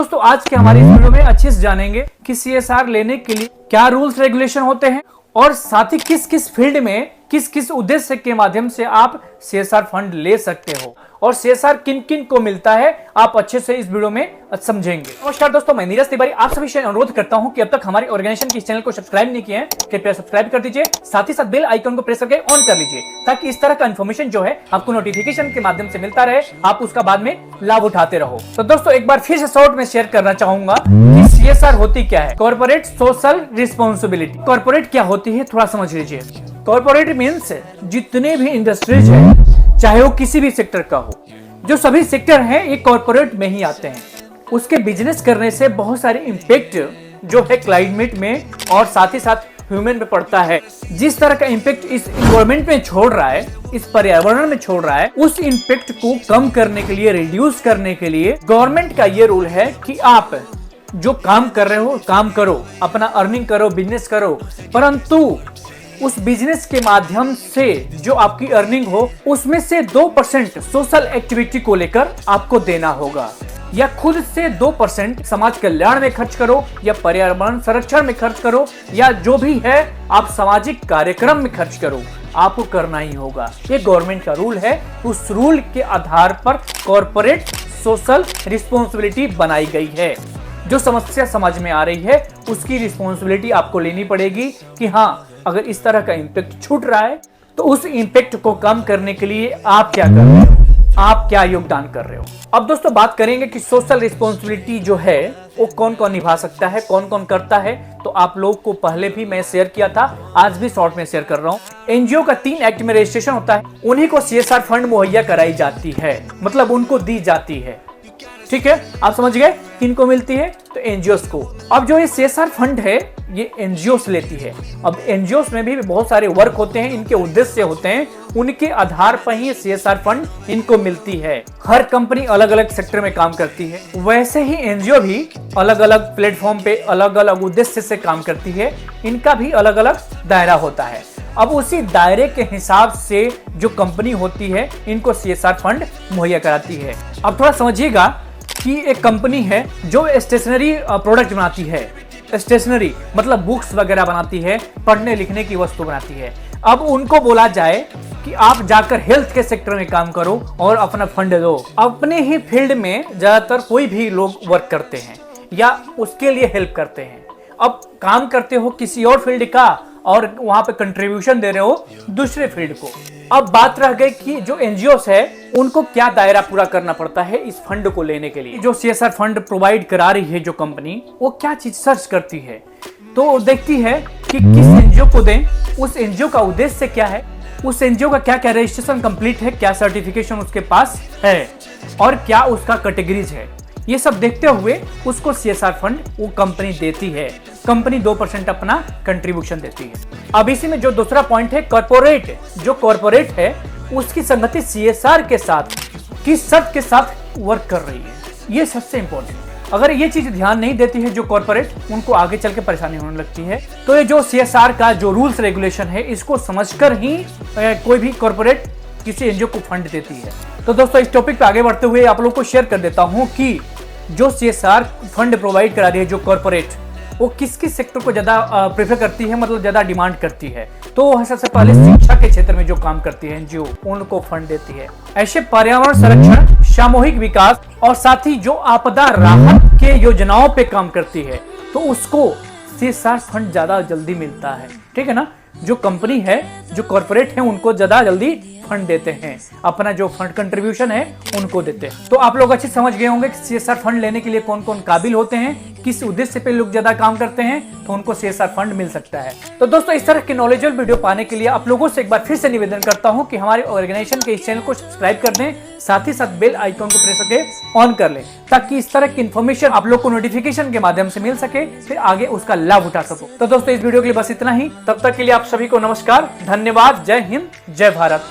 दोस्तों आज के हमारे इस वीडियो में अच्छे से जानेंगे कि सीएसआर लेने के लिए क्या रूल्स रेगुलेशन होते हैं और साथ ही किस किस फील्ड में किस किस उद्देश्य के माध्यम से आप सीएसआर फंड ले सकते हो और सीएसआर किन किन को मिलता है आप अच्छे से इस वीडियो में समझेंगे। नमस्कार दोस्तों, मैं नीरज तिवारी आप सभी से अनुरोध करता हूं कि अब तक हमारे ऑर्गेनाइजेशन के इस चैनल को सब्सक्राइब नहीं किए हैं कृपया सब्सक्राइब कर दीजिए, साथ ही साथ बेल आइकन को प्रेस करके ऑन कर लीजिए ताकि इस तरह का इन्फॉर्मेशन जो है आपको नोटिफिकेशन के माध्यम से मिलता रहे, आप उसका बाद में लाभ उठाते रहो। तो दोस्तों एक बार फिर से शॉर्ट में शेयर करना चाहूंगा कि सीएसआर होती क्या है। Corporate social responsibility. कॉर्पोरेट क्या होती है थोड़ा समझ लीजिए। कॉर्पोरेट मीन्स जितने भी इंडस्ट्रीज है चाहे वो किसी भी सेक्टर का हो, जो सभी सेक्टर हैं ये कॉर्पोरेट में ही आते हैं। उसके बिजनेस करने से बहुत सारे इम्पैक्ट जो है क्लाइमेट में और साथ ही साथ ह्यूमन पे पड़ता है। जिस तरह का इम्पैक्ट इस इन्वायरमेंट में छोड़ रहा है, इस पर्यावरण में छोड़ रहा है, उस इम्पैक्ट को कम करने के लिए, रिड्यूस करने के लिए गवर्नमेंट का ये रूल है कि आप जो काम कर रहे हो काम करो, अपना अर्निंग करो, बिजनेस करो, परंतु उस बिजनेस के माध्यम से जो आपकी अर्निंग हो उसमें से 2% सोशल एक्टिविटी को लेकर आपको देना होगा, या खुद से 2% समाज कल्याण में खर्च करो, या पर्यावरण संरक्षण में खर्च करो, या जो भी है आप सामाजिक कार्यक्रम में खर्च करो, आपको करना ही होगा। ये गवर्नमेंट का रूल है। उस रूल के आधार पर कॉर्पोरेट सोशल रिस्पॉन्सिबिलिटी बनाई गई है। जो समस्या समाज में आ रही है उसकी रिस्पॉन्सिबिलिटी आपको लेनी पड़ेगी कि हाँ, अगर इस तरह का इम्पैक्ट छूट रहा है तो उस इम्पैक्ट को कम करने के लिए आप क्या कर रहे हो, आप क्या योगदान कर रहे हो। अब दोस्तों बात करेंगे कि सोशल रिस्पॉन्सिबिलिटी जो है वो कौन कौन निभा सकता है, कौन कौन करता है। तो आप लोग को पहले भी मैं शेयर किया था, आज भी शॉर्ट में शेयर कर रहा हूँ। एनजीओ का 3 एक्ट में रजिस्ट्रेशन होता है, उन्हीं को सीएसआर फंड मुहैया कराई जाती है, मतलब उनको दी जाती है। ठीक है, आप समझ गए किनको मिलती है, तो एनजीओस को। अब जो ये सीएसआर फंड है ये एनजीओस लेती है। अब एनजीओस में भी बहुत सारे वर्क होते हैं, इनके उद्देश्य होते हैं, उनके आधार पर ही सीएसआर फंड इनको मिलती है। हर कंपनी अलग अलग सेक्टर में काम करती है, वैसे ही एनजीओ भी अलग अलग प्लेटफॉर्म पे अलग अलग उद्देश्य से काम करती है, इनका भी अलग अलग दायरा होता है। अब उसी दायरे के हिसाब से जो कंपनी होती है इनको सीएसआर फंड मुहैया कराती है। अब थोड़ा समझिएगा कि एक कंपनी है जो स्टेशनरी प्रोडक्ट बनाती है, स्टेशनरी मतलब बुक्स वगैरह बनाती है, पढ़ने लिखने की वस्तु बनाती है। अब उनको बोला जाए कि आप जाकर हेल्थ के सेक्टर में काम करो और अपना फंड दो। अपने ही फील्ड में ज्यादातर कोई भी लोग वर्क करते हैं या उसके लिए हेल्प करते हैं। अब काम करते हो किसी और फील्ड का और वहां पे कंट्रीब्यूशन दे रहे हो दूसरे फील्ड को। अब बात रह गई कि जो एनजीओस है उनको क्या दायरा पूरा करना पड़ता है इस फंड को लेने के लिए। जो सीएसआर फंड प्रोवाइड करा रही है जो कंपनी, वो क्या चीज सर्च करती है, तो देखती है कि किस एनजीओ को दें, उस एनजीओ का उद्देश्य क्या है, उस एनजीओ का क्या क्या रजिस्ट्रेशन कंप्लीट है, क्या सर्टिफिकेशन उसके पास है और क्या उसका कैटेगरीज है। ये सब देखते हुए उसको सीएसआर फंड वो कंपनी देती है। कंपनी 2% अपना कंट्रीब्यूशन देती है। अब इसी में जो दूसरा पॉइंट है, कॉर्पोरेट, जो कॉर्पोरेट है उसकी संगति सीएसआर के साथ किस शर्त के साथ वर्क कर रही है, ये सबसे इंपॉर्टेंट। अगर ये चीज ध्यान नहीं देती है जो कॉर्पोरेट, उनको आगे चल के परेशानी होने लगती है। तो ये जो सीएसआर का जो रूल्स रेगुलेशन है इसको समझकर ही कोई भी कॉर्पोरेट किसी एनजीओ को फंड देती है। तो दोस्तों इस टॉपिक पे आगे बढ़ते हुए आप लोग को शेयर कर देता हूं कि जो सीएसआर फंड प्रोवाइड करा रही है जो कॉर्पोरेट, वो किस किस सेक्टर को ज्यादा प्रेफर करती है, मतलब ज्यादा डिमांड करती है। तो वह सबसे पहले शिक्षा के क्षेत्र में जो काम करती है एनजीओ उनको फंड देती है। ऐसे पर्यावरण संरक्षण, सामूहिक विकास और साथ ही जो आपदा राहत के योजनाओं पे काम करती है तो उसको सीएसआर फंड ज्यादा जल्दी मिलता है। ठीक है ना, जो कंपनी है, जो कॉर्पोरेट है, उनको ज्यादा जल्दी फंड देते हैं, अपना जो फंड कंट्रीब्यूशन है उनको देते हैं। तो आप लोग अच्छे समझ गए होंगे कि सीएसआर फंड लेने के लिए कौन कौन काबिल होते हैं, किस उद्देश्य पे लोग ज्यादा काम करते हैं, तो उनको सीएसआर फंड मिल सकता है। तो दोस्तों इस तरह की नॉलेजेबल वीडियो पाने के लिए आप लोगों से एक बार फिर से निवेदन करता हूं कि हमारे ऑर्गेनाइजेशन के इस चैनल को सब्सक्राइब कर दें, साथ ही साथ बेल आइकन को प्रेस करके ऑन कर लें ताकि इस तरह की इन्फॉर्मेशन आप लोग को नोटिफिकेशन के माध्यम से मिल सके, फिर आगे उसका लाभ उठा सको। तो दोस्तों इस वीडियो के लिए बस इतना ही। तब तक के लिए आप सभी को नमस्कार, धन्यवाद, जय हिंद, जय भारत।